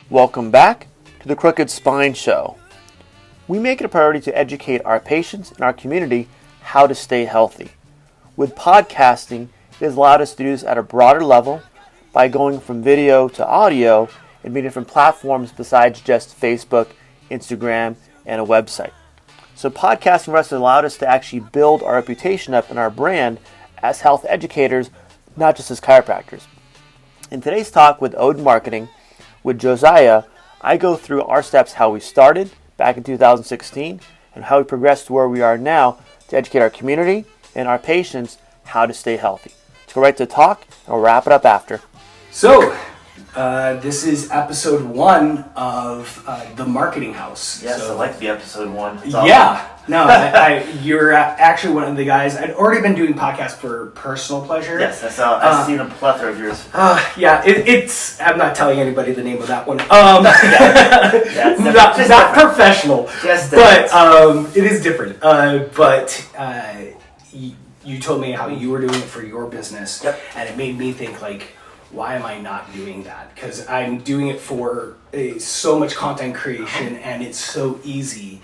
Welcome back to the Crooked Spine Show. We make it a priority to educate our patients and our community how to stay healthy. With podcasting, it has allowed us to do this at a broader level by going from video to audio and many different platforms besides just Facebook, Instagram, and a website. So podcasting for us has allowed us to actually build our reputation up and our brand as health educators, not just as chiropractors. In today's talk with Odin Marketing, with Josiah, I go through our steps, how we started back in 2016, and how we progressed to where we are now to educate our community and our patients how to stay healthy. Let's go right to talk, and we'll wrap it up after. So, this is episode 1 of The Marketing House. Yes, so, I like the episode 1. Yeah. No, you're actually one of the guys. I'd already been doing podcasts for personal pleasure. Yes, I've seen a plethora of yours. Yeah, it's. I'm not telling anybody the name of that one. Not professional, but it is different. You told me how you were doing it for your business, and it made me think like, why am I not doing that? Because I'm doing it for so much content creation, and it's so easy.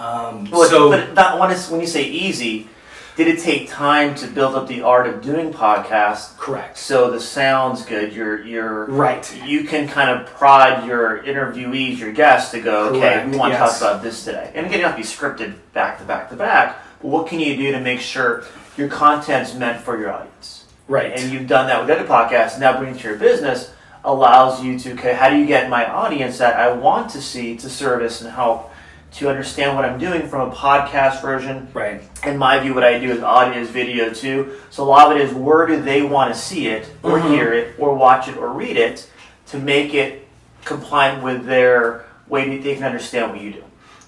When you say easy, did it take time to build up the art of doing podcasts? Correct. So the sound's good. You're right. You can kind of prod your interviewees, your guests, to go, okay, Correct. we want to talk about this today. And again, you don't have to be scripted back to back to back. But what can you do to make sure your content's meant for your audience? Right. And you've done that with other podcasts. Now bringing it to your business allows you to, okay, how do you get my audience that I want to see to service and help to understand what I'm doing from a podcast version. Right. In my view, what I do is audio is video too. So a lot of it is where do they want to see it or hear it or watch it or read it to make it compliant with their way that they can understand what you do.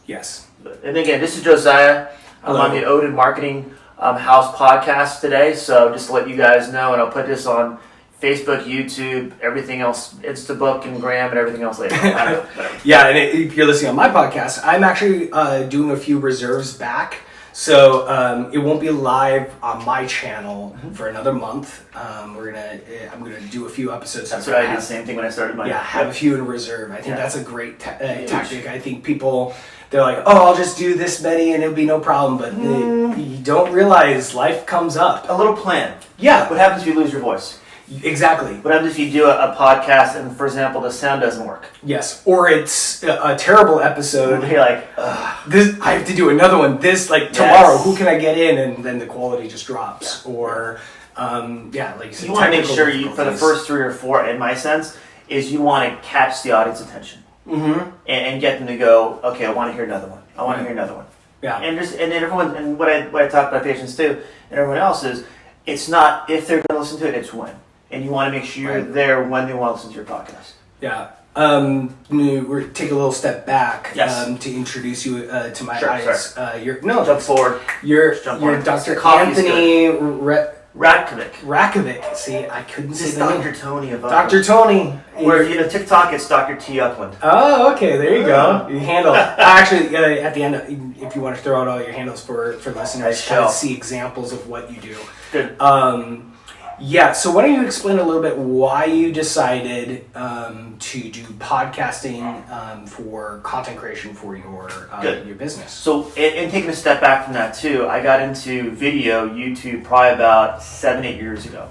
Yes. And again, this is Josiah. I'm on the Odin Marketing House Podcast today. So just to let you guys know, and I'll put this on Facebook, YouTube, everything else, Instabook and Gram and everything else later. I don't know. Yeah, and if you're listening on my podcast, I'm actually doing a few reserves back. So it won't be live on my channel for another month. I'm gonna do a few episodes. That's what I did. The same thing when I started mine. Yeah, have a few in reserve. I think that's a great tactic. I think people, they're like, oh, I'll just do this many and it'll be no problem. But you don't realize life comes up. A little plan. Yeah. What happens if you lose your voice? Exactly. What happens if you do a podcast and, for example, the sound doesn't work? Yes. Or it's a terrible episode. You're like, this, I have to do another one. This, like, tomorrow, who can I get in? And then the quality just drops. Yeah. Or, like you said, you want to make sure for the first 3 or 4, in my sense, is you want to catch the audience attention. And get them to go, okay, I want to hear another one. I want to hear another one. Yeah. And then everyone, and what I talk about patients too, and everyone else is, it's not if they're going to listen to it, it's when. And you want to make sure you're there when they want to listen to your podcast. Yeah. We're take a little step back to introduce you to my eyes. Jump forward. You're Dr. Anthony Rakovic. See, I couldn't say the name. Dr. Tony of Dr. Tony. Where TikTok, it's Dr. T Upland. Oh, okay. There you go. You handle it. Actually, at the end, if you want to throw out all your handles for listeners, to see examples of what you do. Good. Yeah, so why don't you explain a little bit why you decided to do podcasting for content creation for your business? So, and taking a step back from that too, I got into video, YouTube, probably about 7-8 years ago.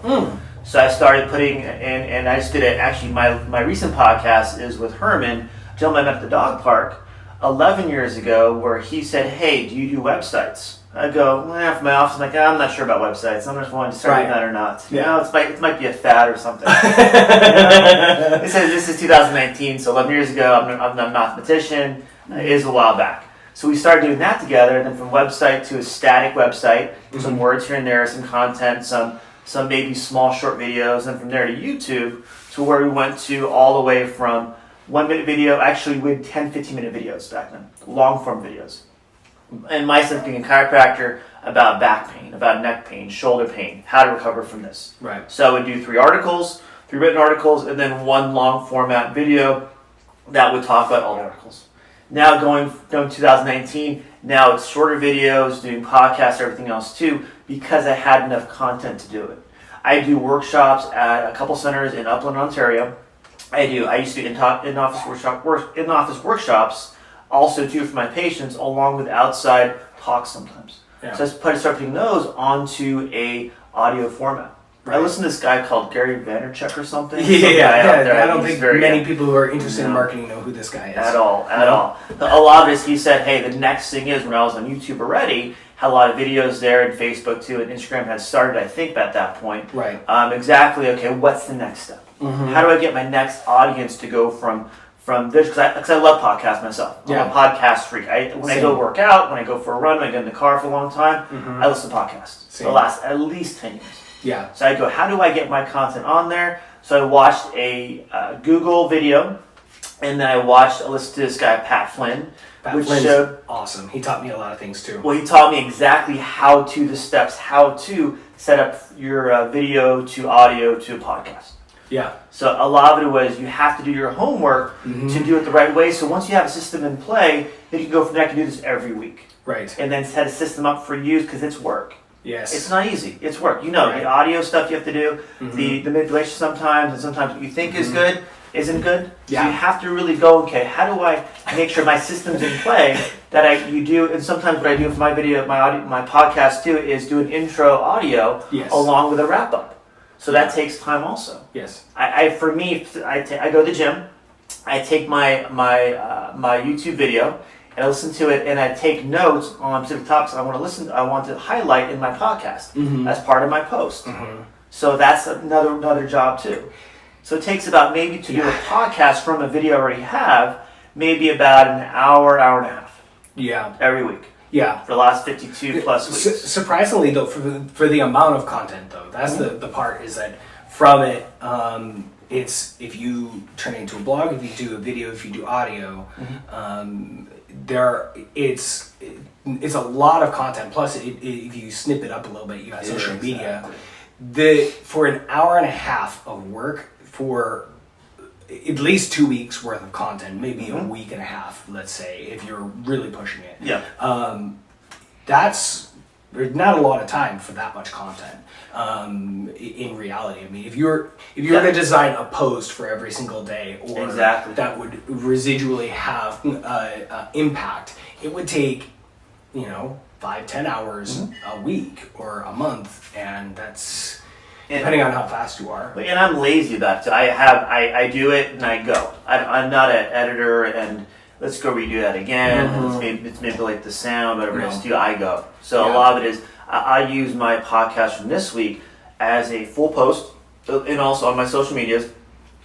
So I started putting, and I just did it, actually my recent podcast is with Herman, a gentleman I met at the dog park 11 years ago, where he said, hey, do you do websites? I go, from my office, I'm like, I'm not sure about websites. I'm just wanting to start doing that or not. Yeah. It might be a fad or something. This is 2019, so 11 years ago, I'm a mathematician. It is a while back. So we started doing that together, and then from website to a static website, some words here and there, some content, some maybe small short videos, and from there to YouTube, to where we went to all the way from 1-minute video, actually we had 10, 15-minute videos back then, long form videos. And myself being a chiropractor, about back pain, about neck pain, shoulder pain, how to recover from this. Right. So I would do 3 written articles, and then 1 long format video that would talk about all the articles. Now going 2019, now it's shorter videos, doing podcasts, everything else too, because I had enough content to do it. I do workshops at a couple centers in Upland, Ontario, I do. I used to do in-office workshops, also too for my patients, along with outside talks sometimes. Yeah. So I start putting those onto a audio format. Right. I listen to this guy called Gary Vaynerchuk or something. I don't think many people who are interested in marketing know who this guy is. At all. A lot of this, he said, hey, the next thing is, when I was on YouTube already, had a lot of videos there, and Facebook too, and Instagram had started, I think, at that point. Right. Exactly, okay, what's the next step? Mm-hmm. How do I get my next audience to go from this? Because I love podcasts myself. I'm a podcast freak. When I go work out, when I go for a run, when I get in the car for a long time, I listen to podcasts. The last at least 10 years. Yeah. So I go, how do I get my content on there? So I watched a Google video, and then I listened to this guy, Pat Flynn. Pat Flynn's awesome. He taught me a lot of things too. Well, he taught me exactly how to set up your video to audio to a podcast. Yeah. So a lot of it was you have to do your homework to do it the right way. So once you have a system in play, then you can go from there. I can do this every week. Right. And then set a system up for you because it's work. Yes. It's not easy. It's work. The audio stuff you have to do, the manipulation sometimes, and sometimes what you think is good isn't good. Yeah. So you have to really go, okay, how do I make sure my system's in play that you do, and sometimes what I do for my video, my podcast too, is do an intro audio along with a wrap up. So that takes time also. Yes. I go to the gym, I take my YouTube video, and I listen to it, and I take notes on specific topics I want to highlight in my podcast as part of my post. So that's another job too. So it takes about maybe to do a podcast from a video I already have, maybe about an hour and a half. Yeah. Every week. Yeah. For the last 52 plus weeks. Surprisingly though, for the amount of content though, that's the part is that from it, it's if you turn it into a blog, if you do a video, if you do audio, it's a lot of content. Plus, if you snip it up a little bit, you got social media. For an hour and a half of work for at least 2 weeks worth of content, maybe a week and a half, let's say, if you're really pushing it. Yeah. There's not a lot of time for that much content. In reality, I mean, if you're going to design a post for every single day, or that would residually have impact, it would take 5-10 hours a week or a month, and that's depending on how fast you are. And I'm lazy about it. I do it and I go. I'm not an editor and let's go redo that again. Let's manipulate the sound, whatever it is. I go. So a lot of it is I use my podcast from this week as a full post, and also on my social medias,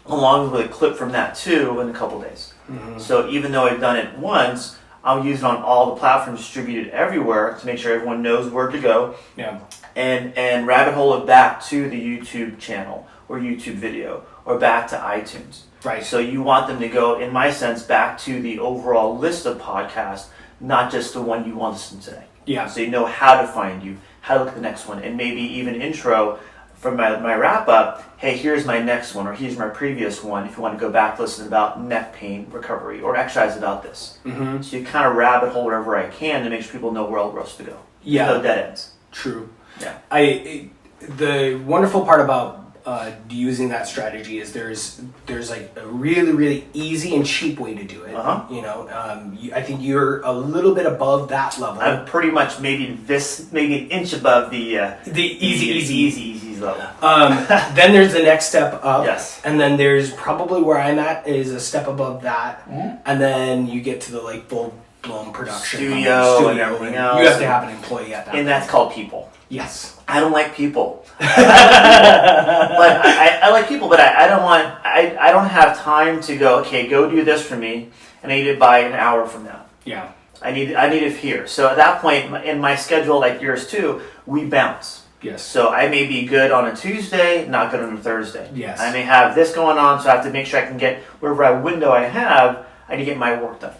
along with a clip from that too in a couple days. So even though I've done it once, I'll use it on all the platforms, distributed everywhere to make sure everyone knows where to go. Yeah. And rabbit hole it back to the YouTube channel or YouTube video or back to iTunes. Right. So you want them to go, in my sense, back to the overall list of podcasts, not just the one you want to listen to today. Yeah. So you know how to find you, how to look at the next one, and maybe even intro from my wrap up. Hey, here's my next one, or here's my previous one. If you want to go back, listen about neck pain recovery or exercise about this. So you kind of rabbit hole wherever I can to make sure people know where else to go. Yeah. No dead ends. True. Yeah. The wonderful part about using that strategy is there's like a really, really easy and cheap way to do it. I think you're a little bit above that level. I'm pretty much maybe an inch above the easy level. Then there's the next step up. Yes. And then there's probably where I'm at is a step above that. And then you get to the full blown production studio and everything else. You have to have an employee at that point. And that's called people. Yes. I don't like people. But I like people, but I don't have time to go, okay, go do this for me, and I need it by an hour from now. Yeah. I need it here. So at that point, in my schedule, like yours too, we bounce. Yes. So I may be good on a Tuesday, not good on a Thursday. Yes. I may have this going on, so I have to make sure I can get wherever window I have, I need to get my work done.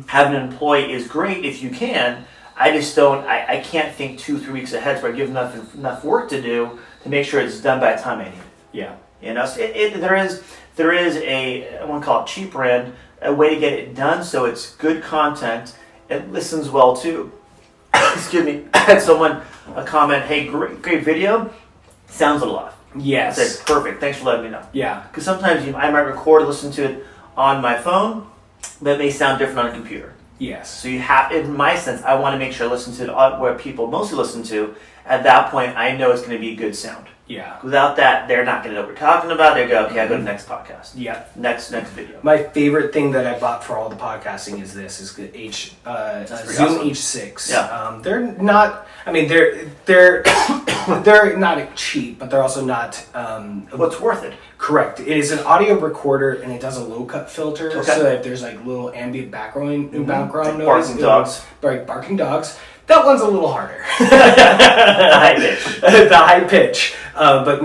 Having an employee is great if you can. I just don't. I can't think 2-3 weeks ahead, so I give enough work to do to make sure it's done by the time I need it. Yeah. So there is a, I want to call it cheap brand, a way to get it done so it's good content. It listens well too. Excuse me. I had someone comment, hey, great video, sounds a little off. Yes. I said, perfect, thanks for letting me know. Yeah. Because sometimes I might record, listen to it on my phone, but it may sound different on a computer. Yes. So you have, in my sense, I want to make sure I listen to it where people mostly listen to. At that point, I know it's going to be good sound. Yeah. Without that, they're not going to know what we're talking about. They go, okay, I go to the next podcast. Yeah. Next video. My favorite thing that I bought for all the podcasting is the Zoom awesome. H6. Yeah. They're not. I mean, they're they're not cheap, but they're also not. What's worth it? Correct. It is an audio recorder, and it does a low cut filter, Okay. so that if there's like little ambient background noise, Barking dogs. Barking dogs. That one's a little harder. The high pitch. The high pitch, but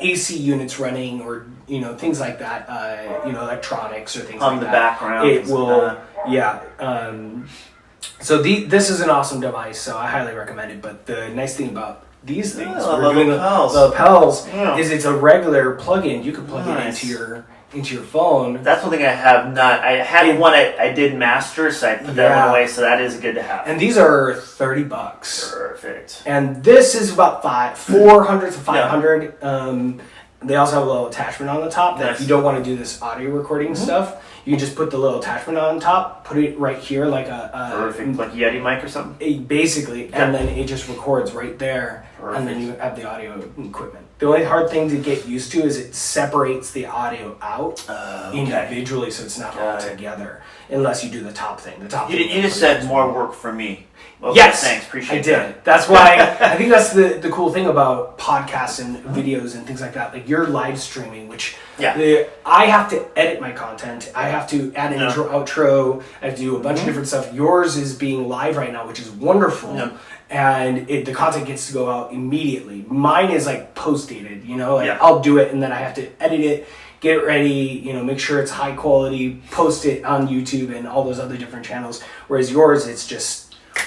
AC units running or things like that. Electronics or things On like the that. background. It will, yeah. So this is an awesome device, so I highly recommend it. But the nice thing about these things, Oh, we're doing the lapels. lapels, Yeah. is it's a regular plug-in. You can plug Nice. it into your phone. That's one thing I have not. I had one I did master, so I put that Yeah. one away. So that is good to have. And these are $30. Perfect. And this is about 400 to 500. They also have a little attachment on the top that Nice. if you don't want to do this audio recording stuff, you can just put the little attachment on top, put it right here like Perfect. Like Yeti mic or something. basically, Yeah. and then it just records right there, and then Perfect. you have the audio equipment. The only hard thing to get used to is it separates the audio out Okay. individually, so it's not all Got it. together, unless you do the top thing. The top. You thing just said more work for me. Okay, Yes, thanks. Appreciate I did. that. That's why I think that's the cool thing about podcasts and videos and things like that. Like you're live streaming, which I have to edit my content. I have to add an intro, outro. I have to do a bunch of different stuff. Yours is being live right now, which is wonderful. Yeah. And the content gets to go out immediately. Mine is like post-dated, Yeah. I'll do it and then I have to edit it, get it ready, make sure it's high quality, post it on YouTube and all those other different channels. Whereas yours, it's just...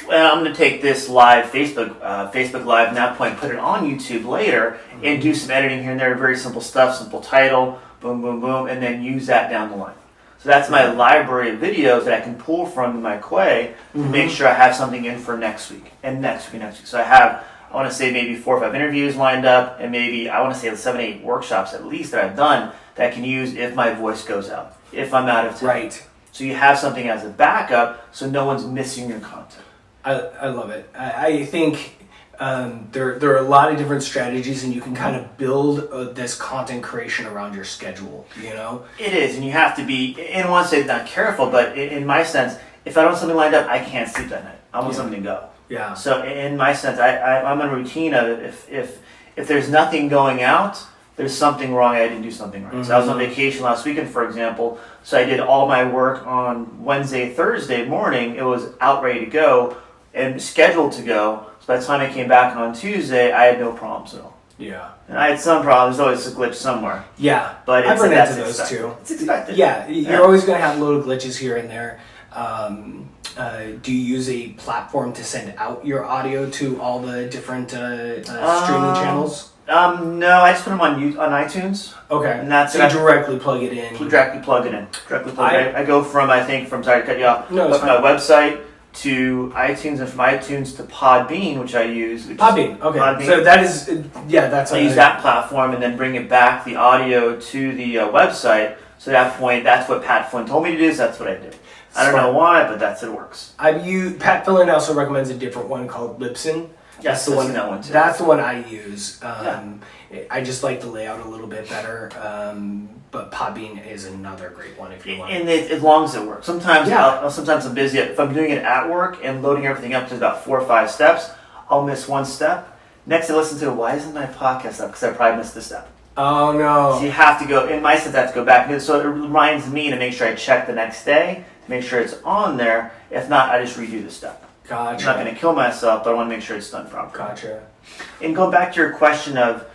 Well, I'm going to take this live Facebook Live, and at that point put it on YouTube later and do some editing here and there, very simple stuff, simple title, boom, boom, boom, and then use that down the line. So that's my library of videos that I can pull from my Quay to make sure I have something in for next week and next week and next week. So I want to say maybe 4 or 5 interviews lined up, and maybe I want to say 7, 8 workshops at least that I've done that I can use if my voice goes out, if I'm out of town. Right. So you have something as a backup so no one's missing your content. I love it. I think there are a lot of different strategies, and you can kind of build this content creation around your schedule. It is, and you have to be, and I want to say not careful, but in my sense, if I don't have something lined up, I can't sleep that night. I want something to go. Yeah. So in my sense, I'm in a routine of if there's nothing going out, there's something wrong. I didn't do something right. So I was on vacation last weekend, for example. So I did all my work on Wednesday, Thursday morning. It was out ready to go and scheduled to go. So by the time I came back on Tuesday, I had no problems at all. Yeah. And I had some problems. There's always a glitch somewhere. Yeah. But I've run that's into those expected. too. It's expected. Yeah. You're always going to have little glitches here and there. Do you use a platform to send out your audio to all the different streaming channels? No, I just put them on iTunes. Okay. And that's so you directly plug it in. Directly plug it in. I go from sorry to cut you off, No, it's from my website to iTunes, and from iTunes to Podbean, which I use. Podbean, okay. Podbean. So that is, that's... I use that platform and then bring it back, the audio, to the website. So at that point, that's what Pat Flynn told me to do, so that's what I did. I don't know why, but that's it works. Pat Flynn also recommends a different one called Libsyn. Yes, that's the one. That one too. That's the one I use. I just like the layout a little bit better. But Podbean is another great one if you want. And as long as it works. Sometimes sometimes I'm busy. If I'm doing it at work and loading everything up to about 4 or 5 steps, I'll miss one step. Next, I listen to why isn't my podcast up? Because I probably missed a step. Oh no! So you have to go. In my sense, I have to go back. So it reminds me to make sure I check the next day to make sure it's on there. If not, I just redo the step. Gotcha. I'm not going to kill myself, but I want to make sure it's done properly. Gotcha. And going back to your question of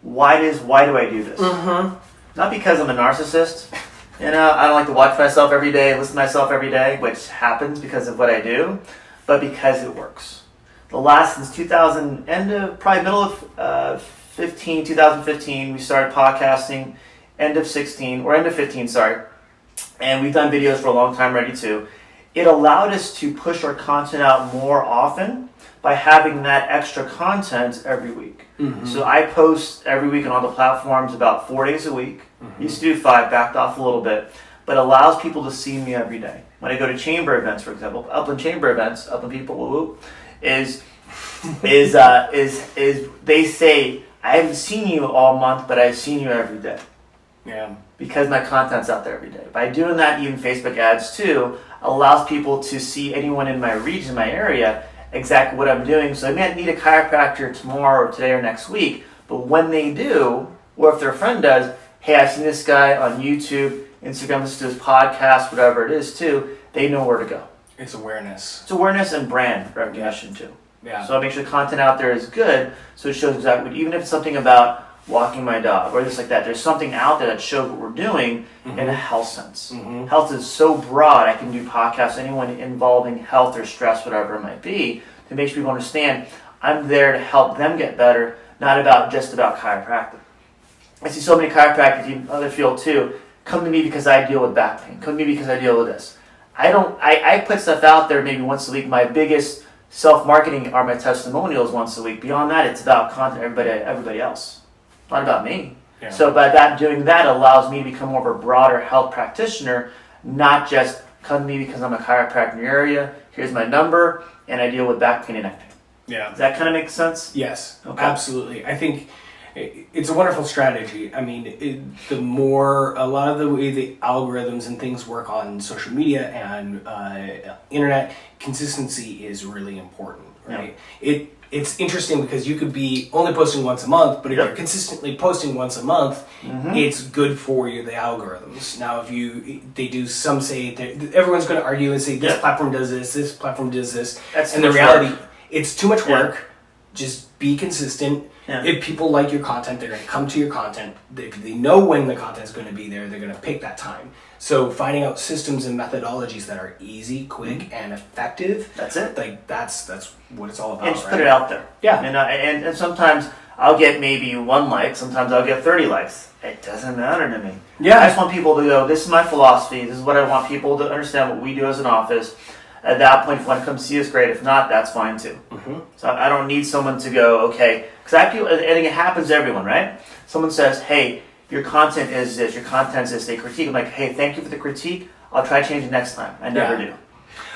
why do I do this? Mm-hmm. Not because I'm a narcissist. I don't like to watch myself every day, listen to myself every day, which happens because of what I do, but because it works. The last, since 2000, probably middle of 2015, we started podcasting, end of 15, sorry. And we've done videos for a long time already too. It allowed us to push our content out more often by having that extra content every week. So I post every week on all the platforms about 4 days a week. Used to do 5, backed off a little bit, but allows people to see me every day. When I go to chamber events, for example, Upland chamber events, Upland people, woo-woo, is they say, I haven't seen you all month, but I've seen you every day. Yeah. Because my content's out there every day. By doing that, even Facebook ads too, allows people to see anyone in my region, my area, exactly what I'm doing. So they may not need a chiropractor tomorrow or today or next week, but when they do, or if their friend does, hey, I've seen this guy on YouTube, Instagram, listen to his podcast, whatever it is too, they know where to go. It's awareness. It's awareness and brand recognition too. Yeah. So I make sure the content out there is good, so it shows exactly, even if it's something about walking my dog or just like that, there's something out there that shows what we're doing in a health sense. Health is so broad. I can do podcasts, anyone involving health or stress, whatever it might be, to make sure people understand I'm there to help them get better, not just about chiropractic. I see so many chiropractors in other field too, come to me because I deal with back pain, come to me because I deal with this. I put stuff out there maybe once a week. My biggest self-marketing are my testimonials once a week. Beyond that, it's about content everybody else. Not about me. Yeah. So by doing that allows me to become more of a broader health practitioner, not just come to me because I'm a chiropractor in your area, here's my number, and I deal with back pain and neck pain. Yeah. Does that kind of make sense? Yes, okay. Absolutely. I think it's a wonderful strategy. I mean, a lot of the way the algorithms and things work on social media and internet, consistency is really important, right? Yeah. It's interesting because you could be only posting once a month, but if you're consistently posting once a month, it's good for you, the algorithms. Now, they do, some say, everyone's going to argue and say, this platform does this platform does this. And the reality, it's too much work. Just be consistent. Yeah. If people like your content, they're going to come to your content. If they know when the content's going to be there, they're going to pick that time. So finding out systems and methodologies that are easy, quick, and effective. That's it. Like that's what it's all about. And just put it out there. Yeah. And sometimes I'll get maybe 1 like. Sometimes I'll get 30 likes. It doesn't matter to me. Yeah. I just want people to go, this is my philosophy. This is what I want people to understand what we do as an office. At that point, if you want to come see us, great. If not, that's fine too. So I don't need someone to go, okay. Because I feel, and it happens to everyone, right? Someone says, hey, your content is this, your content is this. They critique. I'm like, hey, thank you for the critique. I'll try to change it next time. I never do.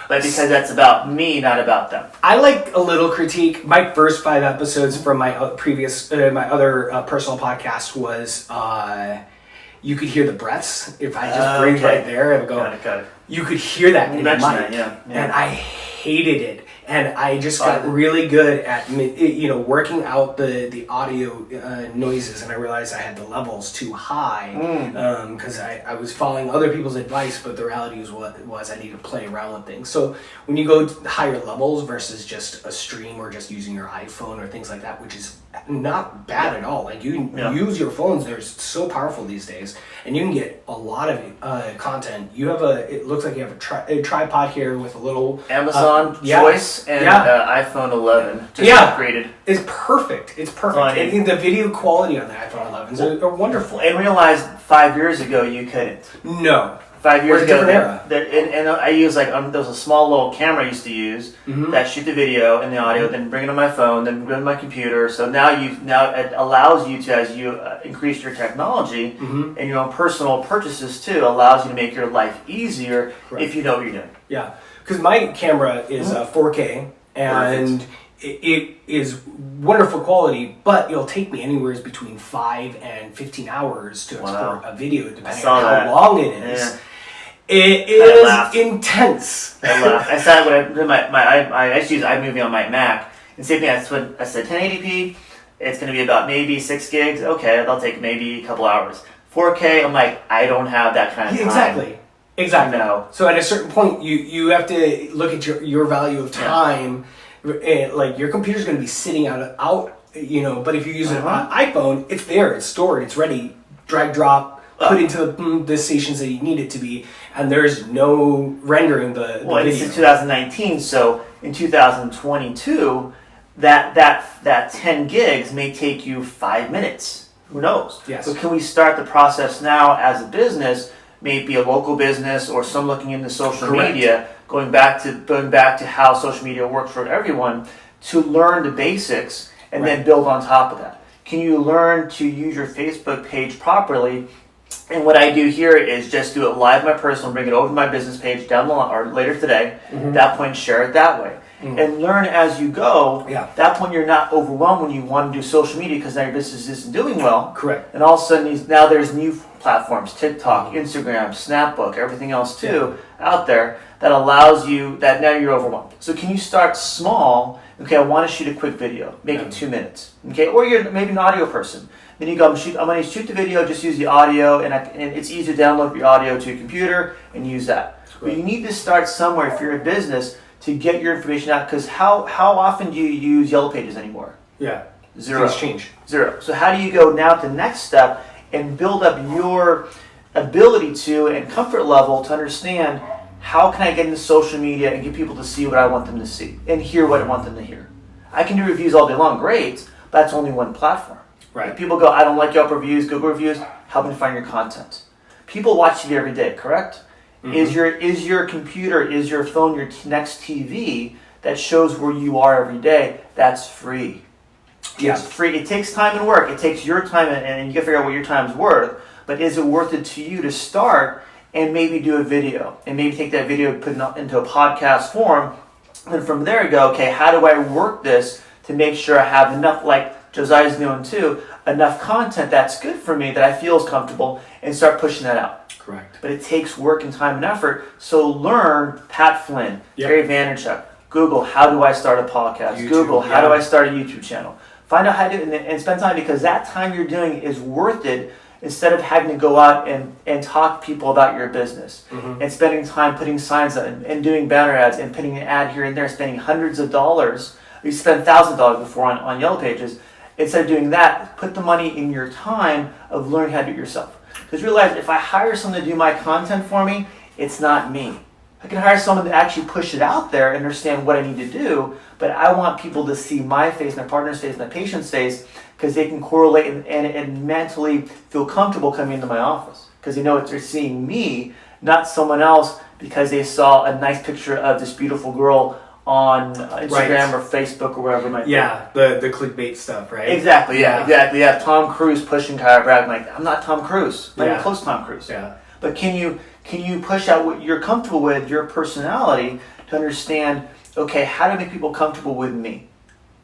But because that's about me, not about them. I like a little critique. My first 5 episodes from my other personal podcast was, you could hear the breaths. If I just breathe right there, I would go. Got it. You could hear that in the mic, and I hated it. And I just got really good at working out the audio noises, and I realized I had the levels too high because I was following other people's advice, but the reality was I need to play around with things. So when you go to higher levels versus just a stream or just using your iPhone or things like that, which is not bad at all. Like you can use your phones; they're so powerful these days, and you can get a lot of content. It looks like you have a tripod here with a little Amazon choice. And iPhone 11 just upgraded. It's perfect. It's perfect. I think the video quality on the iPhone 11s are wonderful. And realized 5 years ago you couldn't. No. 5 years ago, different era. And I use there was a small little camera I used to use that shoot the video and the audio, then bring it on my phone, then bring it on my computer. So now it allows you to, as you increase your technology and your own personal purchases too, allows you to make your life easier if you know what you're doing. Yeah. Because my camera is 4K, and it is wonderful quality, but it'll take me anywhere between 5 and 15 hours to export a video, depending on how long it is. Yeah. It is intense. I laughed. I said when I used to use iMovie on my Mac, and same thing. I said 1080p. It's going to be about maybe 6 gigs. Okay, that'll take maybe a couple hours. 4K. I'm like, I don't have that kind of time. Exactly. No. So at a certain point, you have to look at your value of time. And like your computer's going to be sitting out. But if you use an iPhone, it's there, it's stored, it's ready. Drag, drop, put into the stations that you need it to be, and there's no rendering the video. It's in 2019, so in 2022, that 10 gigs may take you 5 minutes. Who knows? Yes. So can we start the process now as a business? Maybe a local business or some looking into social media, going back to how social media works for everyone. to learn the basics and then build on top of that? Can you learn to use your Facebook page properly? And what I do here is just do it live, my personal, bring it over to my business page down the line or later today. At that point, share it that way. And learn as you go. At that point, you're not overwhelmed when you want to do social media because now your business isn't doing well. Correct. And all of a sudden, now there's new platforms, TikTok, Instagram, Snapbook, everything else too out there that allows you, that now you're overwhelmed. So can you start small? Okay, I want to shoot a quick video. Make it 2 minutes. Okay, or you're maybe an audio person. Then you go, I'm going to shoot the video, just use the audio, and it's easy to download your audio to your computer and use that. But you need to start somewhere if you're a business to get your information out, because how often do you use Yellow Pages anymore? Zero. Things change. Zero. So how do you go now to the next step and build up your ability to and comfort level to understand how can I get into social media and get people to see what I want them to see and hear what I want them to hear? I can do reviews all day long, great, but that's only one platform. Right. If people go, I don't like Yelp reviews, Google reviews, help me find your content. People watch TV every day, correct? Is your computer, is your phone your next TV that shows where you are every day? That's free. It's free. It takes time and work. It takes your time, and you can figure out what your time's worth. But is it worth it to you to start and maybe do a video, and maybe take that video and put it into a podcast form, and from there you go, okay, how do I work this to make sure I have enough, like Josiah's doing too, enough content that's good for me that I feel is comfortable, and start pushing that out. Correct. But it takes work and time and effort. So learn Pat Flynn, Gary Vaynerchuk, Google, how do I start a podcast? YouTube, Google, how do I start a YouTube channel? Find out how to do it and spend time, because that time you're doing is worth it instead of having to go out and talk to people about your business and spending time putting signs up and doing banner ads and putting an ad here and there, spending hundreds of dollars. You spent $1,000 before on Yellow Pages. Instead of doing that, put the money in your time of learning how to do it yourself. Because realize if I hire someone to do my content for me, it's not me. I can hire someone to actually push it out there and understand what I need to do, but I want people to see my face, my partner's face, my patient's face, because they can correlate and mentally feel comfortable coming into my office. Because they know they're seeing me, not someone else, because they saw a nice picture of this beautiful girl on Instagram or Facebook or wherever it might be. The clickbait stuff, right? Exactly, exactly. Yeah, Tom Cruise pushing chiropractic. I'm like, I'm not Tom Cruise. I'm not even close to Tom Cruise. But can you push out what you're comfortable with, your personality, to understand, okay, how to make people comfortable with me?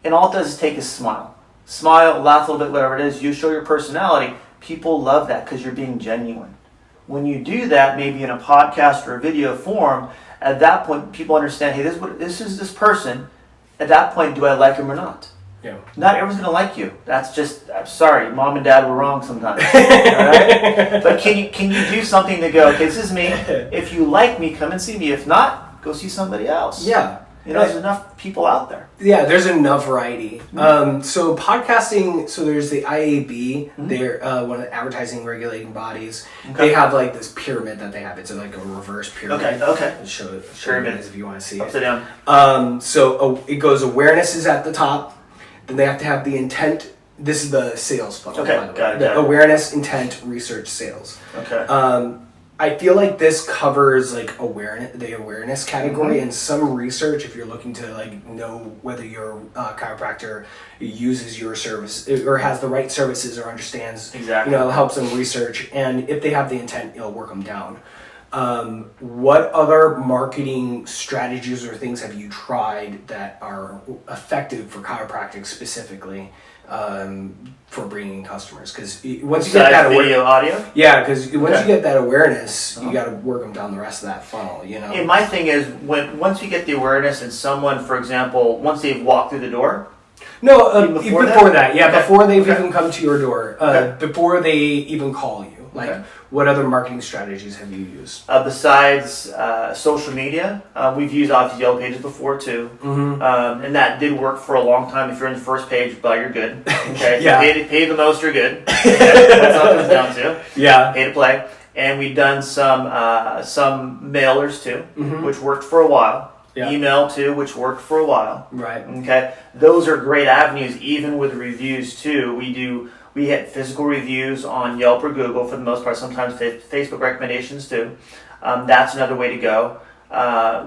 And all it does is take a smile. Smile, laugh a little bit, whatever it is. You show your personality. People love that because you're being genuine. When you do that, maybe in a podcast or a video form, at that point, people understand, hey, this is this person. At that point, do I like him or not? Not everyone's going to like you. That's just, I'm sorry, mom and dad were wrong sometimes. All right? But can you do something to go, okay, this is me. If you like me, come and see me. If not, go see somebody else. There's enough people out there. There's enough variety. So podcasting, so there's the IAB, they're one of the advertising regulating bodies. They have like this pyramid that they have. It's like a reverse pyramid. Okay. I'll show it Pyramid if you want to see upside it. down. So it goes, awareness is at the top. Then they have to have the intent. This is the sales funnel, by the way. Got it. Awareness, intent, research, sales. I feel like this covers like the awareness category, and some research if you're looking to like know whether your chiropractor uses your service or has the right services or understands helps them research, and if they have the intent, it'll work them down. What other marketing strategies or things have you tried that are effective for chiropractic specifically? For bringing customers, because once you get that video, audio, because once you get that awareness, you got to work them down the rest of that funnel. And my thing is, once you get the awareness, and someone, for example, once they've walked through the door. No, before that. Before they've even come to your door, before they even call you. What other marketing strategies have you used? Besides social media, we've used obviously Yellow Pages before too, and that did work for a long time. If you're in the first page, you're good. Okay, pay the most, you're good. Okay. That's all it comes down to. Pay to play. And we've done some mailers too, which worked for a while. Email too, which worked for a while. Right. Okay, those are great avenues. Even with reviews too, we hit physical reviews on Yelp or Google for the most part, sometimes Facebook recommendations too. That's another way to go,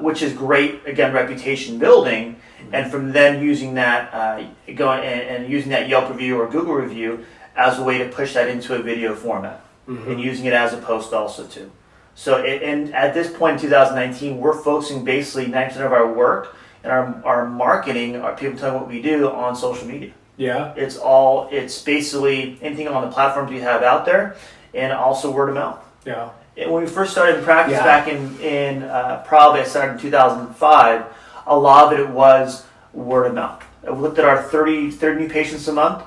which is great, again, reputation building. and from then using that using that Yelp review or Google review as a way to push that into a video format, and using it as a post also too. So and at this point in 2019, we're focusing basically 90% of our work and our marketing, our people telling what we do on social media. Yeah. It's basically anything on the platforms we have out there, and also word of mouth. Yeah. And when we first started in practice back in probably I started in 2005, a lot of it was word of mouth. I looked at our 30 new patients a month,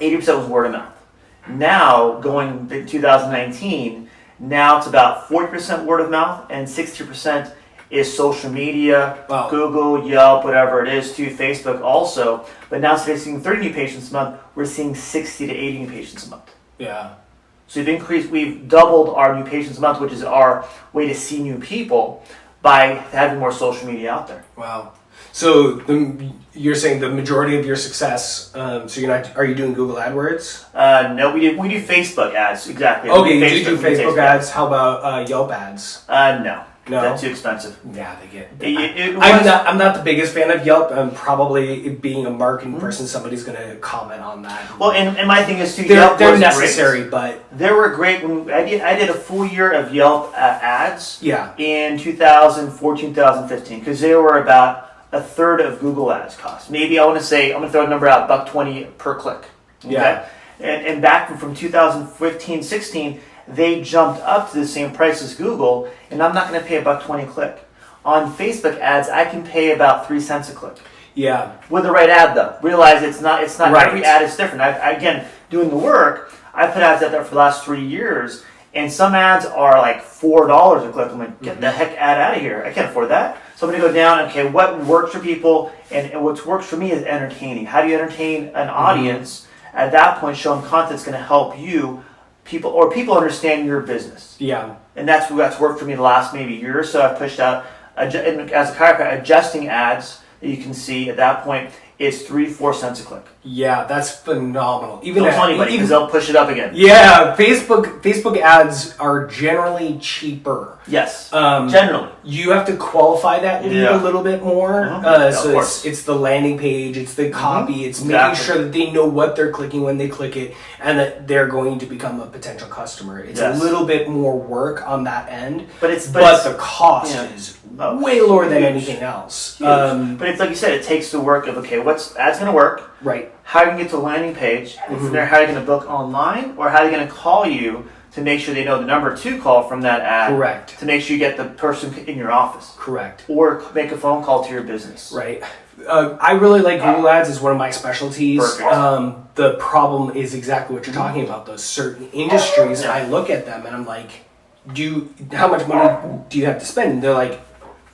80% was word of mouth. Now, going to 2019, now it's about 40% word of mouth and 60% is social media, Google, Yelp, whatever it is, to Facebook also. But now instead of seeing 30 new patients a month, we're seeing 60 to 80 new patients a month. Yeah. So we've doubled our new patients a month, which is our way to see new people by having more social media out there. Wow. So you're saying the majority of your success, are you doing Google AdWords? No, we do Facebook ads, exactly. Okay, you do Facebook ads. How about Yelp ads? No. No, that's too expensive. Yeah, they get. I'm not the biggest fan of Yelp. Probably being a marketing person, somebody's going to comment on that. Well, and my thing is too. They're necessary, but they were great. When I did a full year of Yelp ads. Yeah. In 2014, 2015, because they were about a third of Google ads cost. Maybe I'm going to throw a number out, $1.20 per click. Okay? Yeah. And back from 2015, 16. They jumped up to the same price as Google, and I'm not going to pay $1.20 a click. On Facebook ads, I can pay about 3 cents a click. Yeah. With the right ad, though. Realize it's not right. Every ad is different. Again, doing the work, I put ads out there for the last 3 years, and some ads are like $4 a click. I'm like, get the heck ad out of here. I can't afford that. So I'm going to go down, okay, what works for people, and what works for me is entertaining. How do you entertain an audience? At that point, show them content that's going to help you. People understand your business. Yeah. And that's worked for me the last maybe year or so. I've pushed out, as a chiropractor, adjusting ads that you can see at that point. It's 3-4 cents a click. Yeah, that's phenomenal. Don't tell anybody because they'll push it up again. Yeah, Facebook ads are generally cheaper. Yes, generally. You have to qualify that lead a little bit more. So it's the landing page, it's the copy, it's making sure that they know what they're clicking when they click it, and that they're going to become a potential customer. It's a little bit more work on that end, but the cost is way lower than anything else. But it's like you said, it takes the work of, okay, what's ad's going to work? Right. How are you going to get to the landing page? And from there, how are you going to book online? Or how are you going to call you to make sure they know the number to call from that ad? Correct. To make sure you get the person in your office. Correct. Or make a phone call to your business. Right. I really like Google Ads. It's one of my specialties. Perfect. The problem is exactly what you're talking about. Those certain industries, I look at them and I'm like, how much money do you have to spend? And they're like,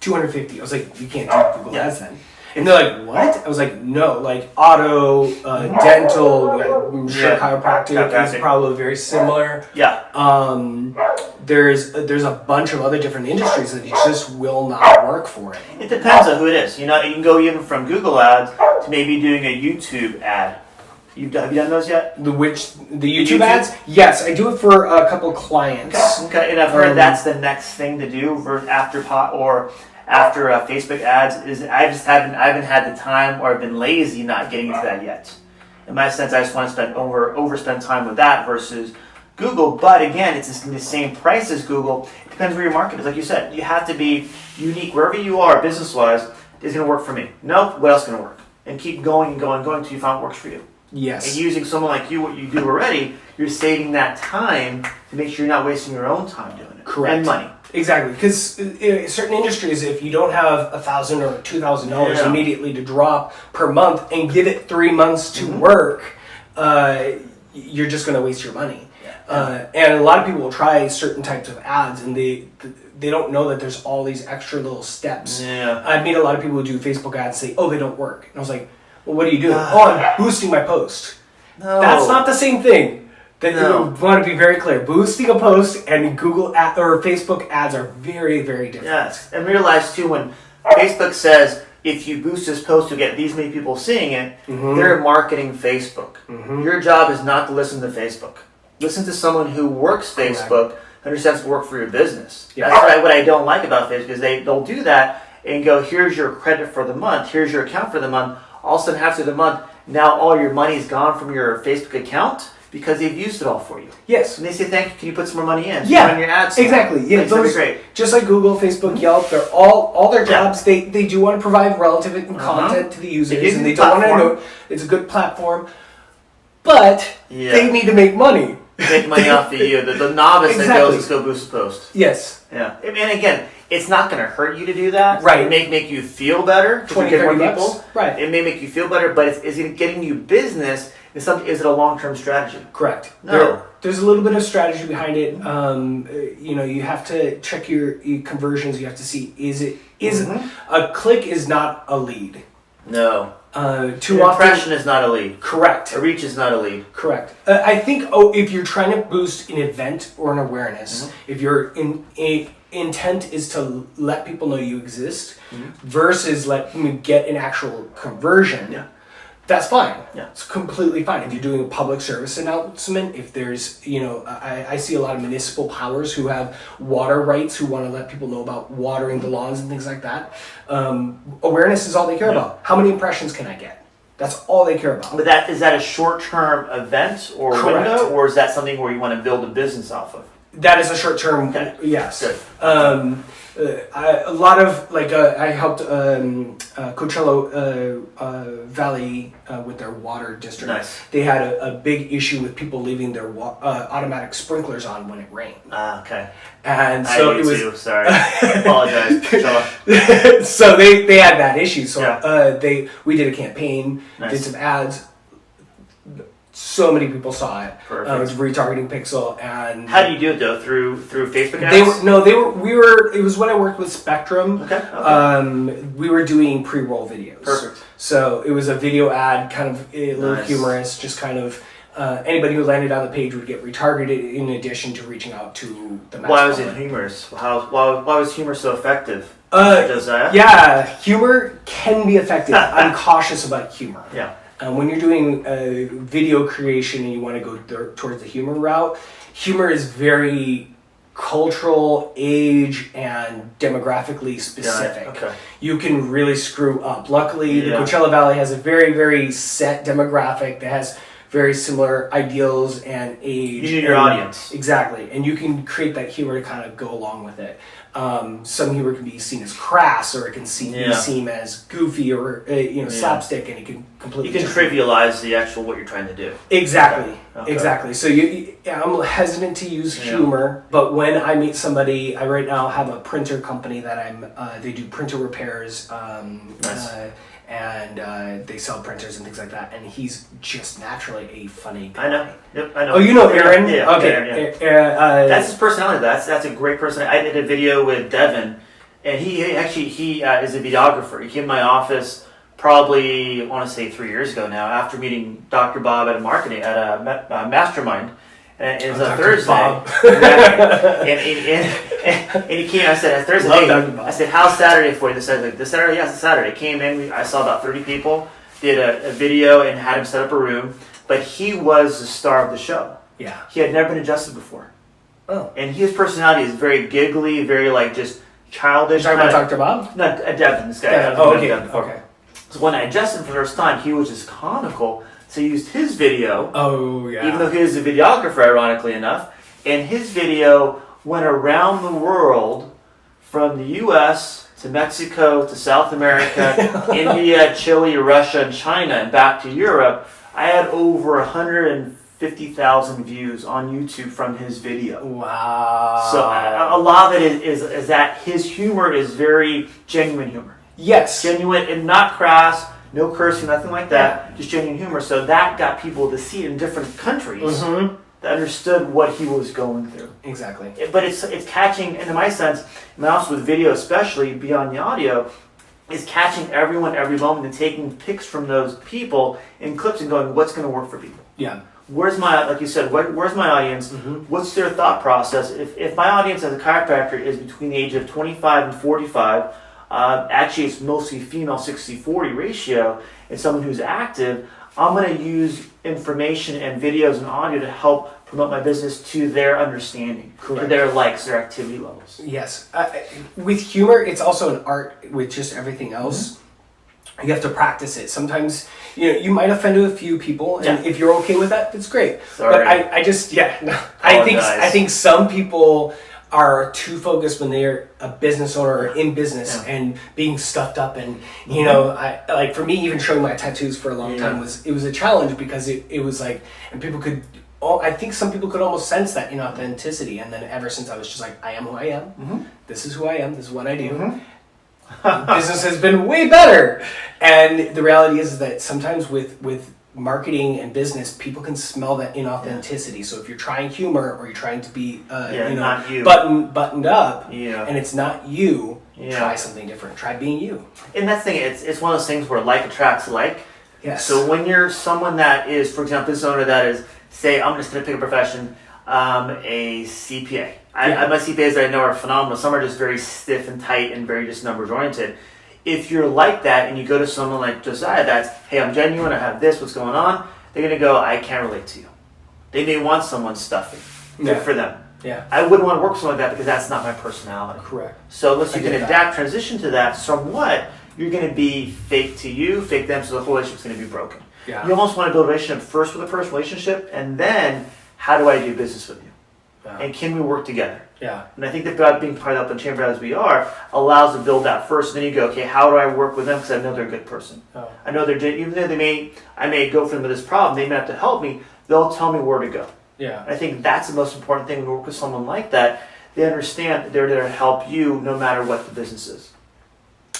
$250. I was like, you can't do Google Ads then. And they're like, what? I was like, no, like auto, dental, I'm sure chiropractic is probably very similar. Yeah. There's a bunch of other different industries that just will not work for it. It depends on who it is. You can go even from Google Ads to maybe doing a YouTube ad. Have you done those yet? The YouTube ads? Yes, I do it for a couple of clients. Okay. And I've heard that's the next thing to do after Facebook ads. Is I haven't had the time, or I've been lazy not getting into that yet. In my sense, I just want to overspend time with that versus Google. But again, it's the same price as Google. It depends where your market is. Like you said, you have to be unique wherever you are, business wise. Is going to work for me? No. What else is going to work? And keep going and going and going until you find what works for you. Yes. And using someone like you, what you do already, you're saving that time to make sure you're not wasting your own time doing it. Correct. And money. Exactly, because in certain industries, if you don't have $1,000 or $2,000 immediately to drop per month and give it 3 months to work, you're just going to waste your money. Yeah. And a lot of people will try certain types of ads, and they don't know that there's all these extra little steps. Yeah. I've made a lot of people who do Facebook ads say, "Oh, they don't work," and I was like, "Well, what are you doing?" "Oh, I'm boosting my post." No. That's not the same thing. You want to be very clear. Boosting a post and Google ad or Facebook ads are very, very different. Yes, and realize too, when Facebook says if you boost this post to get these many people seeing it, they're marketing Facebook. Your job is not to listen to Facebook. Listen to someone who works Facebook, understands to work for your business. Yeah. That's what I don't like about Facebook, is they'll do that, and go, here's your credit for the month, here's your account for the month. All of a sudden, after the month, now all your money's gone from your Facebook account because they've used it all for you. Yes. And they say, thank you, can you put some more money in? Yeah. Run your ads. Exactly. Yeah. Those great. Just like Google, Facebook, Yelp, they're all their jobs. They do want to provide relative content to the users, and they don't want to know it's a good platform, but they need to make money. Make money off of you. The novice that goes, let's go boost a post. Yes. Yeah. And again, it's not going to hurt you to do that. Right. It may make you feel better. 20, get more 30 people. bucks. Right. It may make you feel better, but is it getting you business? Is it a long-term strategy? Correct. No. There's a little bit of strategy behind it. You have to check your conversions. You have to see a click is not a lead. No. Too often, impression is not a lead. Correct. A reach is not a lead. Correct. I think if you're trying to boost an event or an awareness, if your intent is to let people know you exist versus let me get an actual conversion, that's fine. Yeah. It's completely fine. If you're doing a public service announcement, if there's, I see a lot of municipal powers who have water rights who want to let people know about watering the lawns and things like that. Awareness is all they care about. How many impressions can I get? That's all they care about. But is that a short-term event or window, or is that something where you want to build a business off of? That is a short-term, yes. Good. A lot of, I helped Coachella Valley with their water district. Nice. They had a big issue with people leaving their automatic sprinklers on when it rained. Okay. And so I it was. too. Sorry. Apologize. Coachella. So they had that issue. So we did a campaign, did some ads. So many people saw it. Perfect. It was retargeting pixel. And how do you do it though? Through Facebook ads? It was when I worked with Spectrum. Okay. We were doing pre-roll videos. Perfect. So it was a video ad, kind of a little humorous, just kind of anybody who landed on the page would get retargeted in addition to reaching out to the mass Why was public. it humorous? Why was humor so effective? Josiah? Yeah, humor can be effective. I'm cautious about humor. Yeah. When you're doing video creation and you want to go towards the humor route, humor is very cultural, age, and demographically specific. Okay. You can really screw up. Luckily, the Coachella Valley has a very, very set demographic that has very similar ideals and age. You need your audience. Exactly. And you can create that humor to kind of go along with it. Some humor can be seen as crass, or it can be seen as goofy, or slapstick, and it can completely. You can trivialize the actual what you're trying to do. Exactly, okay. Exactly. So I'm hesitant to use humor, but when I meet somebody, I right now have a printer company that they do printer repairs. Nice. And they sell printers and things like that. And he's just naturally a funny guy. I know. Yep, I know. Oh, you know Aaron? Yeah. Okay. Aaron, that's his personality. That's a great personality. I did a video with Devin, and he is a videographer. He came to my office probably, I want to say 3 years ago now, after meeting Dr. Bob at a mastermind. And it was a Thursday. Bob. and he came. I said, Thursday. I said, how's Saturday for you? They said, like, this Saturday? Yes, it's Saturday. Came in. I saw about 30 people. Did a video and had him set up a room. But he was the star of the show. Yeah. He had never been adjusted before. Oh. And his personality is very giggly, very just childish. You're talking about Dr. Bob? No, Devin, this guy. Yeah. Oh, okay. So when I adjusted him for the first time, he was just comical. So I used his video. Oh, yeah. Even though he was a videographer, ironically enough. And his video went around the world, from the U.S. to Mexico to South America, India, Chile, Russia, and China, and back to Europe. I had over 150,000 views on YouTube from his video. Wow. So a lot of it is that his humor is very genuine humor. Yes. Genuine and not crass. No cursing, nothing like that. Just genuine humor. So that got people to see it in different countries that understood what he was going through. Exactly. But it's catching, and in my sense, and also with video especially, beyond the audio, is catching everyone every moment and taking pics from those people in clips and going, what's going to work for people? Yeah. Where's my, like you said, where's my audience? What's their thought process? If my audience as a chiropractor is between the age of 25 and 45, actually it's mostly female 60-40 ratio, and someone who's active, I'm going to use information and videos and audio to help promote my business to their understanding, Correct. to their likes, their activity levels. Yes. With humor, it's also an art with just everything else. Mm-hmm. You have to practice it. Sometimes, you might offend a few people, and if you're okay with that, that's great. Sorry. But I think some people are too focused when they're a business owner or in business and being stuffed up, and I like, for me, even showing my tattoos for a long time was a challenge, because it was like, and people could, I think some people could almost sense that inauthenticity, and then ever since I was just like, I am who I am, this is who I am, this is what I do. Business has been way better, and the reality is that sometimes with marketing and business, people can smell that inauthenticity. So if you're trying humor, or you're trying to be not you. buttoned up, and it's not you, try something different. Try being you. And that's the thing, it's one of those things where like attracts like. Yes. So when you're someone that is, for example, this owner that is, say, I'm just going to pick a profession, a CPA. My CPAs that I know are phenomenal. Some are just very stiff and tight and very just numbers oriented. If you're like that and you go to someone like Josiah that's, hey, I'm genuine, I have this, what's going on? They're going to go, I can't relate to you. They may want someone stuffy. Good for them. Yeah. I wouldn't want to work with someone like that, because that's not my personality. Correct. So unless you can adapt, transition to that somewhat, you're going to be fake to you, fake them, so the whole relationship's going to be broken. Yeah. You almost want to build a relationship first with a personal relationship, and then how do I do business with you? Yeah. And can we work together? Yeah. And I think that being part of the chamber as we are allows to build that first. And then you go, okay, how do I work with them? Because I know they're a good person. Oh. I know even though I may go for them with this problem, they may have to help me. They'll tell me where to go. Yeah. I think that's the most important thing when you work with someone like that. They understand that they're there to help you no matter what the business is.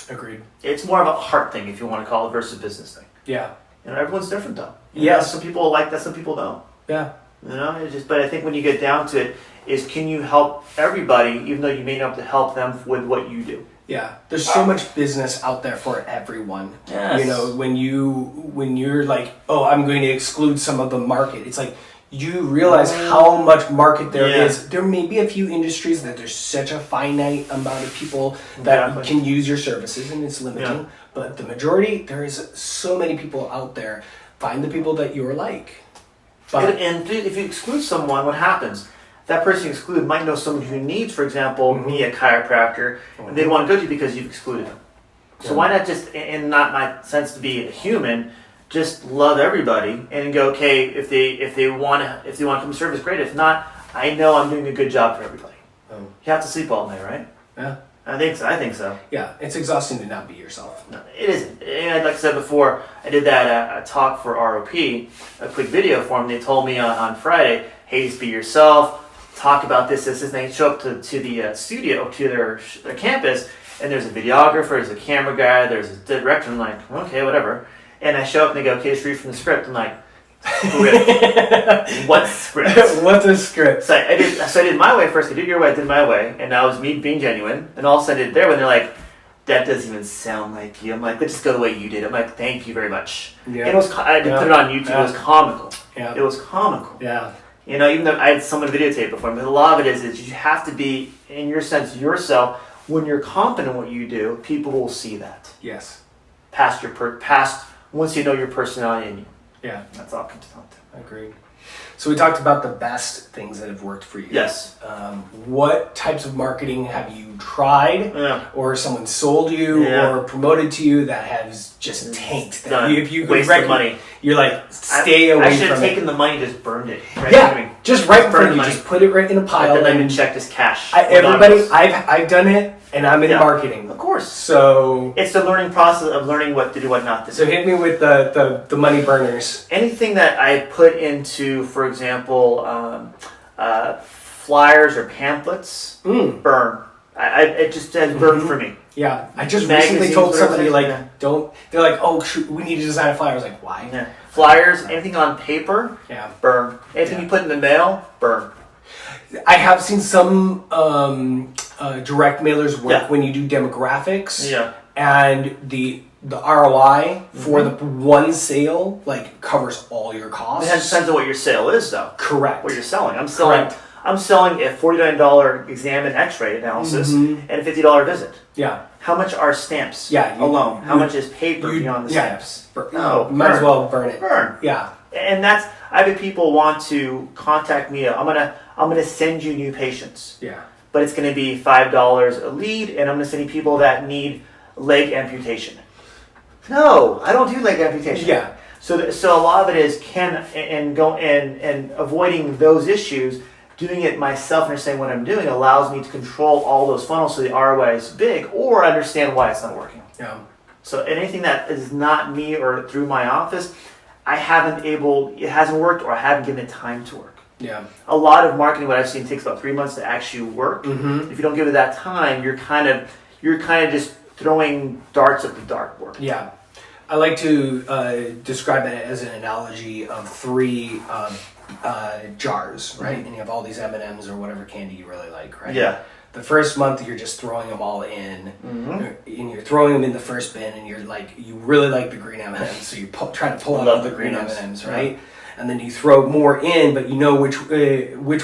Agreed. It's more of a heart thing, if you want to call it, versus business thing. Yeah. Everyone's different though. Yes. Some people like that, some people don't. Yeah. But I think when you get down to it, is can you help everybody, even though you may not have to help them with what you do? Yeah, there's so much business out there for everyone. Yes. When you're like, oh, I'm going to exclude some of the market. It's like, you realize how much market there is. There may be a few industries that there's such a finite amount of people that can use your services, and it's limiting. Yeah. But the majority, there is so many people out there. Find the people that you're like. And if you exclude someone, what happens? That person you exclude might know someone who needs, for example, me, a chiropractor, and they want to go to you because you've excluded them. So why not just, in not my sense to be a human, just love everybody and go, okay, if they want to come to service, great. If not, I know I'm doing a good job for everybody. You have to sleep all night, right? Yeah. I think so. Yeah, it's exhausting to not be yourself. No, it isn't. And like I said before, I did that talk for ROP, a quick video for them. They told me on Friday, hey, just be yourself, talk about this. And they show up to the studio, to their campus, and there's a videographer, there's a camera guy, there's a director. I'm like, okay, whatever. And I show up and they go, okay, just read from the script. I'm like, script? What script? What's a script? So I did my way first. I did your way, I did my way, and that was me being genuine. And all of a sudden I did their way, and they're like, that doesn't even sound like you. I'm like, let's just go the way you did. I'm like, thank you very much. Yeah. And I did put it on YouTube. It was comical. Yeah. It was comical. Yeah. Even though I had someone videotape before, but a lot of it is you have to be, in your sense, yourself. When you're confident in what you do, people will see that. Yes. Past once you know your personality in you. Yeah. That's all it comes down to. Agreed. So we talked about the best things that have worked for you. Yes. What types of marketing have you tried, or someone sold you, or promoted to you that has just tanked? If you could waste the money, you're like, stay away from it. I should have taken the money, just burned it. Right? Yeah, just right in front of you. Just put it right in a pile. And then even check this cash. I've done it, and I'm in marketing. Of course. So it's the learning process of learning what to do, what not to do. So hit me with the money burners. Anything that I put into, for example, flyers or pamphlets, burn. It just says burn for me. Yeah, I just recently told somebody don't. They're like, oh shoot, we need to design a flyer. I was like, why? Yeah. Flyers, anything on paper, burn. Anything you put in the mail, burn. I have seen some direct mailers work when you do demographics. Yeah. And the ROI for the one sale covers all your costs. It depends on what your sale is, though. Correct. What you're selling. I'm selling a $49 exam and X-ray analysis and a $50 visit. Yeah. How much are stamps alone? How much is paper beyond the stamps? No, might as well burn it. Burn. Yeah. And that's, I've had people want to contact me. I'm gonna send you new patients. Yeah. But it's gonna be $5 a lead, and I'm gonna send you people that need leg amputation. No, I don't do leg amputation. Yeah. So a lot of it is and avoiding those issues. Doing it myself, understanding what I'm doing, allows me to control all those funnels so the ROI is big, or understand why it's not working. Yeah. So anything that is not me or through my office, it hasn't worked, or I haven't given it time to work. Yeah. A lot of marketing, what I've seen, takes about 3 months to actually work. Mm-hmm. If you don't give it that time, you're kind of just throwing darts at the dartboard. Yeah. I like to describe it as an analogy of three jars, right? And you have all these M&Ms or whatever candy you really like, right? Yeah. The first month you're just throwing them all in, and you're throwing them in the first bin, and you're like, you really like the green M&Ms, so you try to pull out all the green M&Ms, right? And then you throw more in, but you know which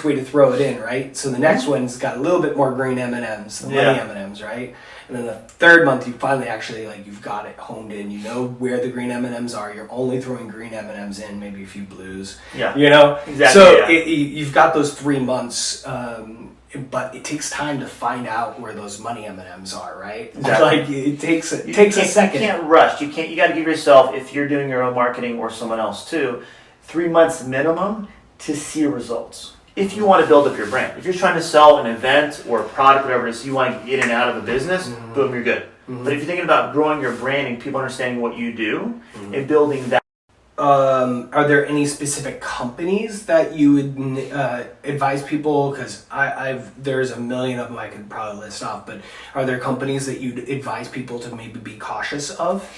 way to throw it in, right? So the next one's got a little bit more green M&Ms, the money M&Ms, right? And then the third month, you finally actually, you've got it honed in. You know where the green M&Ms are. You're only throwing green M&Ms in, maybe a few blues. Yeah. You know? Exactly. So you've got those 3 months, but it takes time to find out where those money M&Ms are, right? Exactly. It takes a second. You can't rush. You got to give yourself, if you're doing your own marketing or someone else too, 3 months minimum to see results. If you want to build up your brand, if you're trying to sell an event or a product, whatever it is, you want to get in and out of a business, boom, you're good. But if you're thinking about growing your brand and people understanding what you do and building that. Are there any specific companies that you would advise people? Because there's a million of them I could probably list off, but are there companies that you'd advise people to maybe be cautious of?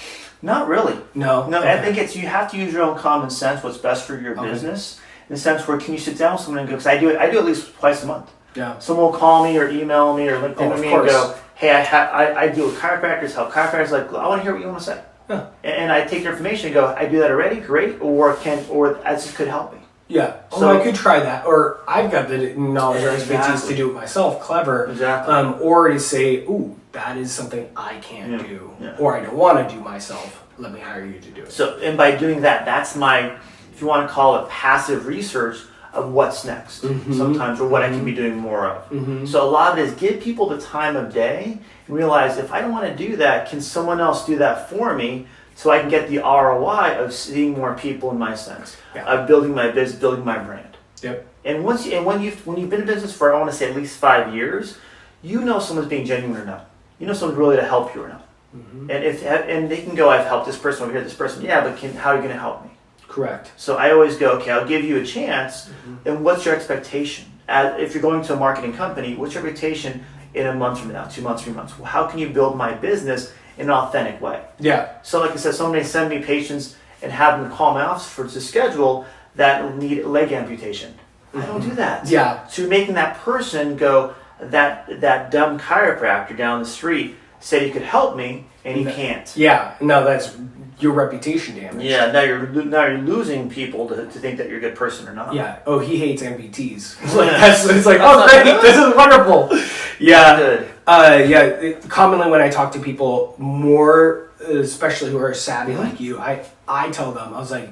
Not really. No. Okay. I think you have to use your own common sense, what's best for your business. In the sense where, can you sit down with someone and go, because I do at least twice a month. Yeah. Someone will call me or email me or LinkedIn me and go, hey, I deal with chiropractors, help chiropractors, I want to hear what you want to say. Yeah. And I take their information and go, I do that already, great, or this could help me. Yeah. So I could try that, or I've got the knowledge or expertise to do it myself, clever. Exactly. Or to say, ooh, that is something I can't do, or I don't want to do myself. Let me hire you to do it. So, and by doing that, that's my, if you want to call it passive research of what's next sometimes, or what I can be doing more of. So a lot of it is give people the time of day and realize, if I don't want to do that, can someone else do that for me so I can get the ROI of seeing more people in my sense, of building my business, building my brand. Yep. And when you've been in business for, I want to say, at least 5 years, you know someone's being genuine or not. You know someone's really to help you or not. And they can go, I've helped this person over here, this person. Yeah, but how are you going to help me? Correct. So I always go, okay, I'll give you a chance. And what's your expectation? If you're going to a marketing company, what's your expectation in a month from now, 2 months, 3 months? Well, how can you build my business in an authentic way? Yeah. So like I said, somebody send me patients and have them call my office to schedule that need leg amputation. I don't do that. Yeah. So you're making that person go, that dumb chiropractor down the street said he could help me, and he can't. Yeah. No, that's your reputation damage. Yeah. Now you're losing people to think that you're a good person or not. Yeah. Oh, he hates amputees. It's like, oh great, this is wonderful. Yeah. Good. Commonly when I talk to people, more especially who are savvy like you, I tell them, I was like,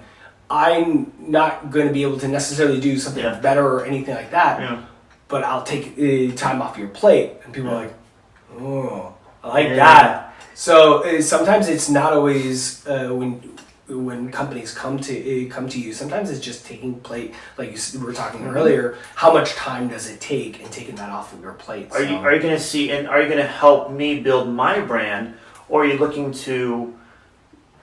I'm not going to be able to necessarily do something better or anything like that, but I'll take time off your plate. And people are like, oh, I like that. So sometimes it's not always when companies come to you. Sometimes it's just taking plate, like you were talking earlier. How much time does it take, and taking that off of your plate? Are you going to see, and are you going to help me build my brand, or are you looking to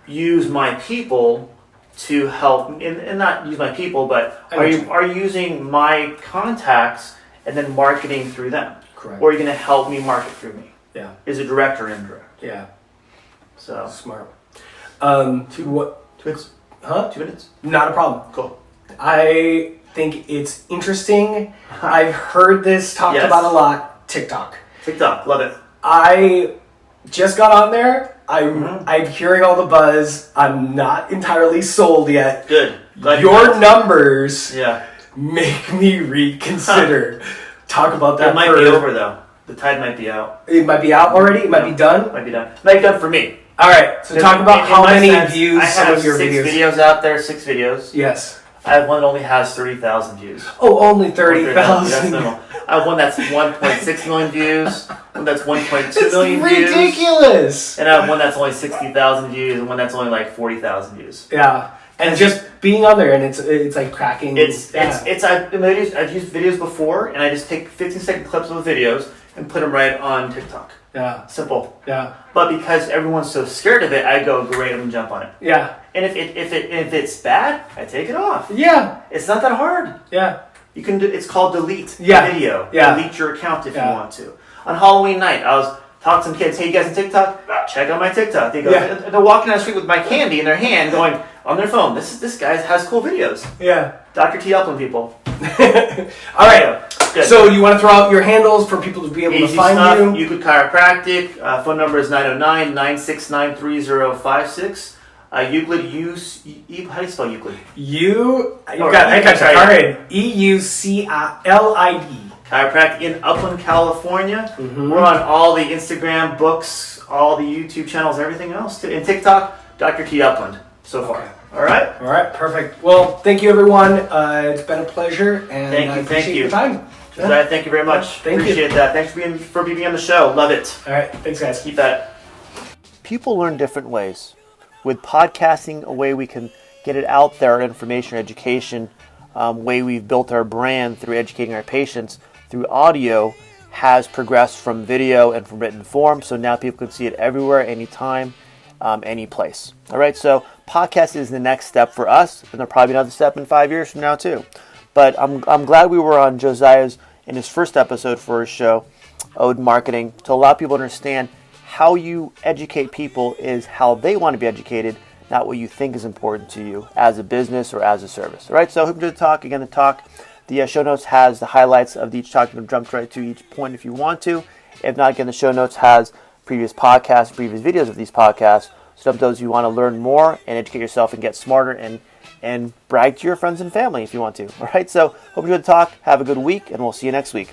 use my people to help, and not use my people, but are you using my contacts and then marketing through them? Correct. Or are you going to help me market through me? Yeah. Is it direct or indirect? Yeah. So smart. 2 minutes? Huh? 2 minutes? Not a problem. Cool. I think it's interesting. I've heard this talked about a lot. TikTok, love it. I just got on there. I'm hearing all the buzz. I'm not entirely sold yet. Good. Your numbers make me reconsider. Talk about that. It might be over though. The tide might be out. It might be out already. It might be done. Might be done. Might be done for me. All right. So talk about how many views some of your videos. I have 6 videos out there. 6 videos. Yes. I have one that only has 30,000 views. Oh, only 30,000. That's minimal. I have one that's 1.6 million views. One that's 1.2 million views. It's ridiculous. And I have one that's only 60,000 views, and one that's only like 40,000 views. Yeah. And just being on there, and it's like cracking. I've used videos before, and I just take 15-second clips of the videos and put them right on TikTok. Yeah. Simple. Yeah. But because everyone's so scared of it, I go great and jump on it. Yeah. And if it's bad, I take it off. Yeah. It's not that hard. Yeah. You can do. It's called delete video. Yeah. Delete your account if you want to. On Halloween night, I was talking to some kids. Hey, you guys on TikTok? Check out my TikTok. They go. They're walking down the street with my candy in their hand, going on their phone. This guy has cool videos. Yeah. Dr. T Upland people. All right. Good. So you want to throw out your handles for people to be able to find you? Euclid Chiropractic. Phone number is 909-969-3056. Euclid, how do you spell Euclid? I got you. All right. EUCLID. Chiropractic in Upland, California. Mm-hmm. We're on all the Instagram, books, all the YouTube channels, everything else. And TikTok, Dr. T Upland so far. Okay. All right? All right, perfect. Well, thank you, everyone. It's been a pleasure, and I appreciate your time. Josiah, thank you very much. Appreciate that. Thanks for being on the show. Love it. All right. Thanks, guys. Keep at it. People learn different ways. With podcasting, a way we can get it out there, information, education, way we've built our brand through educating our patients through audio has progressed from video and from written form. So now people can see it everywhere, anytime, any place. All right. So podcast is the next step for us, and there'll probably be another step in 5 years from now too. But I'm glad we were on Josiah's in his first episode for his show, Odin Marketing, to allow people to understand how you educate people is how they want to be educated, not what you think is important to you as a business or as a service. All right, so hope you enjoyed the talk. Again, the talk, the show notes has the highlights of each talk. You can jump right to each point if you want to. If not, again, the show notes has previous podcasts, previous videos of these podcasts. So if those you want to learn more and educate yourself and get smarter and brag to your friends and family if you want to. All right, so hope you enjoyed the talk. Have a good week, and we'll see you next week.